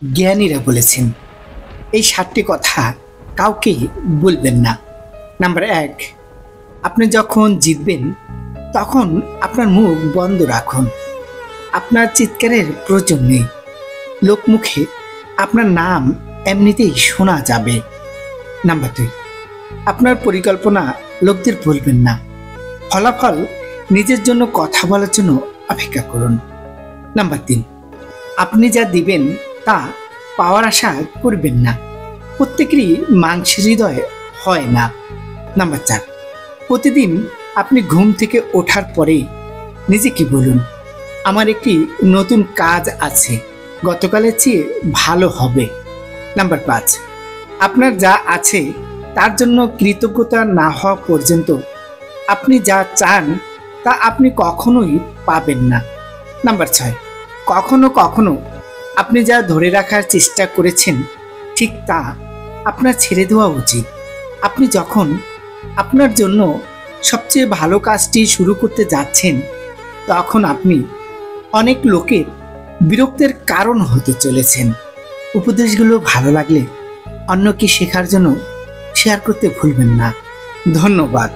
জ্ঞানীরা বলেছেন। এই 7টি কথা কাউকে বলবেন না। নাম্বার 1, আপনি যখন জিতবেন তখন আপনার মুখ বন্ধ রাখুন। আপনার চিৎকারের প্রয়োজন নেই। লোকমুখে আপনার নাম এমনিতেই শোনা যাবে। নাম্বার 2, আপনার পরিকল্পনা লোকদের বলবেন না। ফলাফল নিজের জন্য কথা বলার জন্য অপেক্ষা করুন। নাম্বার 3, আপনি যা দিবেন তা পাওয়ার আশা করবেন না। প্রত্যেকেরই মাংসের হৃদয় হয় না। নাম্বার 4, প্রতিদিন আপনি ঘুম থেকে ওঠার পরে নিজেকে বলুন, আমার একটি নতুন কাজ আছে, গতকালের চেয়ে ভালো হবে। নাম্বার 5, আপনার যা আছে তার জন্য কৃতজ্ঞতা না হওয়া পর্যন্ত আপনি যা চান তা আপনি কখনোই পাবেন না। নাম্বার 6, কখনো কখনো আপনি যা ধরে রাখার চেষ্টা করেছেন ঠিক তা আপনার ছেড়ে দেওয়া উচিত। আপনি যখন আপনার জন্য সবচেয়ে ভালো কাজটি শুরু করতে যাচ্ছেন তখন আপনি অনেক লোকের বিরক্তের কারণ হতে চলেছেন। উপদেশগুলো ভালো লাগলে অন্যকে শেখার জন্য শেয়ার করতে ভুলবেন না। ধন্যবাদ।